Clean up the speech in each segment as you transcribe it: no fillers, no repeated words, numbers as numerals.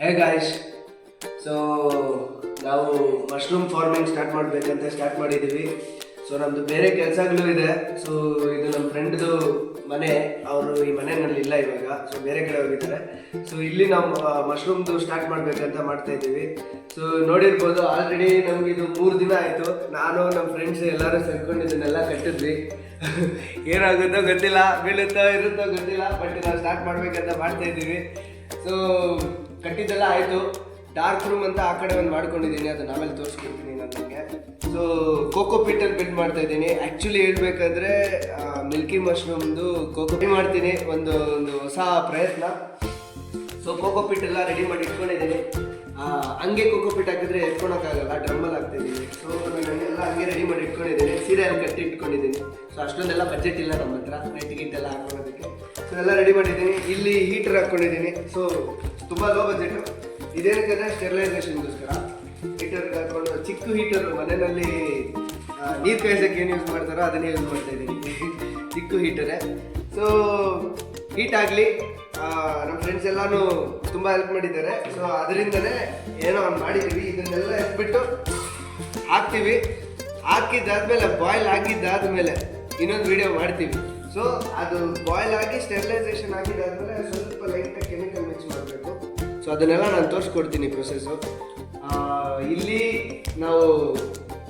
Hey guys, so ನಾವು mushroom farming start ಮಾಡಿದ್ದೀವಿ. So ನಮ್ಮದು ಬೇರೆ ಕೆಲಸಗಳು ಇದೆ. ಸೊ ಇದು ನಮ್ಮ ಫ್ರೆಂಡ್ದು ಮನೆ. ಅವರು ಈ ಮನೆಯಲ್ಲಿ ಇಲ್ಲ ಇವಾಗ, ಸೊ ಬೇರೆ ಕಡೆ ಹೋಗಿದ್ದಾರೆ. ಸೊ ಇಲ್ಲಿ ನಾವು ಮಶ್ರೂಮ್ದು ಸ್ಟಾರ್ಟ್ ಮಾಡಬೇಕಂತ ಮಾಡ್ತಾ ಇದ್ದೀವಿ. ಸೊ ನೋಡಿರ್ಬೋದು, ಆಲ್ರೆಡಿ ನಮಗಿದು 3 ದಿನ ಆಯಿತು. ನಾನು ನಮ್ಮ ಫ್ರೆಂಡ್ಸ್ ಎಲ್ಲರೂ ಸೇರ್ಕೊಂಡು ಇದನ್ನೆಲ್ಲ ಕಟ್ಟಿದ್ವಿ. ಏನಾಗುತ್ತೋ ಗೊತ್ತಿಲ್ಲ, ಬೀಳುತ್ತೋ ಇರುತ್ತೋ ಗೊತ್ತಿಲ್ಲ, ಬಟ್ ನಾವು ಸ್ಟಾರ್ಟ್ ಮಾಡಬೇಕಂತ ಮಾಡ್ತಾ ಇದ್ದೀವಿ. ಸೊ ಕಟ್ಟಿದ್ದೆಲ್ಲ ಆಯಿತು. ಡಾರ್ಕ್ ರೂಮ್ ಅಂತ ಆ ಕಡೆ ಒಂದು ಮಾಡ್ಕೊಂಡಿದ್ದೀನಿ, ಅದನ್ನ ಆಮೇಲೆ ತೋರಿಸ್ಕೊಡ್ತೀನಿ ನಾನು ನಿಮಗೆ. ಸೊ ಕೋಕೋ ಪೀಟಲ್ಲಿ ಬಿಲ್ಡ್ ಮಾಡ್ತಾ ಇದ್ದೀನಿ. ಆ್ಯಕ್ಚುಲಿ ಹೇಳ್ಬೇಕಂದ್ರೆ ಮಿಲ್ಕಿ ಮಶ್ರೂಮ್ದು ಕೋಕೋ ಮಾಡ್ತೀನಿ, ಒಂದು ಹೊಸ ಪ್ರಯತ್ನ. ಸೊ ಕೋಕೋ ಪೀಟ್ ಎಲ್ಲ ರೆಡಿ ಮಾಡಿ ಇಟ್ಕೊಂಡಿದ್ದೀನಿ. ಹಂಗೆ ಕೋಕೋ ಪೀಟ್ ಹಾಕಿದ್ರೆ ಎತ್ಕೊಳಕ್ಕಾಗಲ್ಲ, ಡ್ರಮ್ಮಲ್ಲಿ ಹಾಕ್ತಿದ್ದೀನಿ. ಸೊ ನಾನೆಲ್ಲ ಹಂಗೆ ರೆಡಿ ಮಾಡಿ ಇಟ್ಕೊಂಡಿದ್ದೀನಿ, ಸೀರೆ ಎಲ್ಲ ಕಟ್ಟಿ ಇಟ್ಕೊಂಡಿದ್ದೀನಿ. ಸೊ ಅಷ್ಟೊಂದೆಲ್ಲ ಬಜೆಟ್ ಇಲ್ಲ ನಮ್ಮ ಹತ್ರ, ನೈಟ್ ಗಿಟ್ಟೆಲ್ಲ ಹಾಕೊಳ್ಳೋದಕ್ಕೆ. ಸೊ ಎಲ್ಲ ರೆಡಿ ಮಾಡಿದ್ದೀನಿ. ಇಲ್ಲಿ ಹೀಟರ್ ಹಾಕ್ಕೊಂಡಿದ್ದೀನಿ. ಸೊ ತುಂಬ ಲೋ ಬಜೆಟು. ಇದೇನಕ್ಕಂದರೆ ಸ್ಟೆರಿಲೈಸೇಷನ್ಗೋಸ್ಕರ ಹೀಟರ್ಗೆ ಹಾಕ್ಕೊಂಡು, ಚಿಕ್ಕ ಹೀಟರ್ ಮನೆಯಲ್ಲಿ ನೀರು ಕಾಯಿಸೋಕ್ಕೆ ಏನು ಯೂಸ್ ಮಾಡ್ತಾರೋ ಅದನ್ನೇ ಯೂಸ್ ಮಾಡ್ತಾ ಇದ್ದೀನಿ. ಚಿಕ್ಕ ಹೀಟರೇ. ಸೊ ಹೀಟ್ ಆಗಲಿ. ನಮ್ಮ ಫ್ರೆಂಡ್ಸ್ ಎಲ್ಲನೂ ತುಂಬ ಹೆಲ್ಪ್ ಮಾಡಿದ್ದಾರೆ. ಸೊ ಅದರಿಂದನೇ ಏನೋ ಒಂದು ಮಾಡಿದ್ದೀವಿ. ಇದನ್ನೆಲ್ಲ ಎತ್ಬಿಟ್ಟು ಹಾಕ್ತೀವಿ. ಹಾಕಿದ್ದಾದ್ಮೇಲೆ ಬಾಯ್ಲ್ ಆಗಿದ್ದಾದ್ಮೇಲೆ ಇನ್ನೊಂದು ವಿಡಿಯೋ ಮಾಡ್ತೀವಿ. ಸೊ ಅದು ಬಾಯ್ಲ್ ಆಗಿ ಸ್ಟೆರಿಲೈಸೇಷನ್ ಆಗಿದ್ದಾದ್ಮೇಲೆ ಸ್ವಲ್ಪ ಲೈಟಾಗಿ ಕೆಮಿಕಲ್ ಮಿಕ್ಸ್ ಮಾಡಬೇಕು. ಸೊ ಅದನ್ನೆಲ್ಲ ನಾನು ತೋರಿಸ್ಕೊಡ್ತೀನಿ ಪ್ರೊಸೆಸ್ಸು. ಇಲ್ಲಿ ನಾವು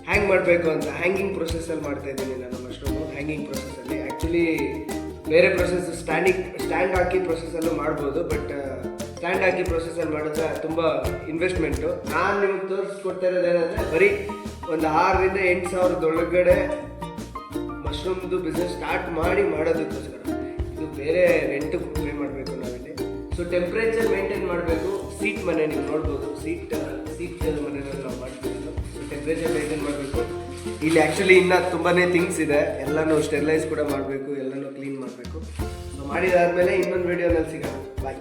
ಹ್ಯಾಂಗ್ ಮಾಡಬೇಕು ಅಂತ ಹ್ಯಾಂಗಿಂಗ್ ಪ್ರೊಸೆಸ್ಸಲ್ಲಿ ಮಾಡ್ತಾಯಿದ್ದೀನಿ ನಾನು ಮಶ್ರೂಮು. ಹ್ಯಾಂಗಿಂಗ್ ಪ್ರೊಸೆಸ್ಸಲ್ಲಿ ಆ್ಯಕ್ಚುಲಿ ಬೇರೆ ಪ್ರೊಸೆಸ್ ಸ್ಟ್ಯಾಂಡ್ ಹಾಕಿ ಪ್ರೊಸೆಸ್ಸಲ್ಲೂ ಮಾಡ್ಬೋದು, ಬಟ್ ಸ್ಟ್ಯಾಂಡ್ ಹಾಕಿ ಪ್ರೊಸೆಸ್ಸಲ್ಲಿ ಮಾಡಿದ್ರೆ ತುಂಬ ಇನ್ವೆಸ್ಟ್ಮೆಂಟು. ನಾನು ನಿಮ್ಗೆ ತೋರಿಸ್ಕೊಡ್ತಾ ಇರೋದೇನೆಂದರೆ ಬರೀ ಒಂದು 6,000 to 8,000 ಒಳಗಡೆ ಮಶ್ರೂಮ್ದು ಬಿಸ್ನೆಸ್ ಸ್ಟಾರ್ಟ್ ಮಾಡೋದಕ್ಕೋಸ್ಕರ. ಇದು ಬೇರೆ ರೆಂಟು ಪೇ ಮಾಡಬೇಕು ನಾವಿಲ್ಲಿ. ಸೊ ಟೆಂಪ್ರೇಚರ್ ಮೇಂಟೈನ್ ಮಾಡಬೇಕು. ಸೀಟ್ ಮನೆ ನೀವು ನೋಡ್ಬೋದು, ಸೀಟ್ ಮನೆಯಲ್ಲಿ ನಾವು ಮಾಡ್ತೀವಿ. ಸೊ ಟೆಂಪ್ರೇಚರ್ ಮೇಂಟೈನ್ ಮಾಡಬೇಕು. ಇಲ್ಲಿ ಆ್ಯಕ್ಚುಲಿ ಇನ್ನೂ ತುಂಬಾ ಥಿಂಗ್ಸ್ ಇದೆ. ಎಲ್ಲನೂ ಸ್ಟೆರಿಲೈಸ್ ಕೂಡ ಮಾಡಬೇಕು, ಎಲ್ಲನೂ ಕ್ಲೀನ್ ಮಾಡಬೇಕು. ಸೊ ಮಾಡಿದಾದ್ಮೇಲೆ ಇನ್ನೊಂದು ವಿಡಿಯೋನಲ್ಲಿ ಸಿಗೋಣ. ಬಾಯ್.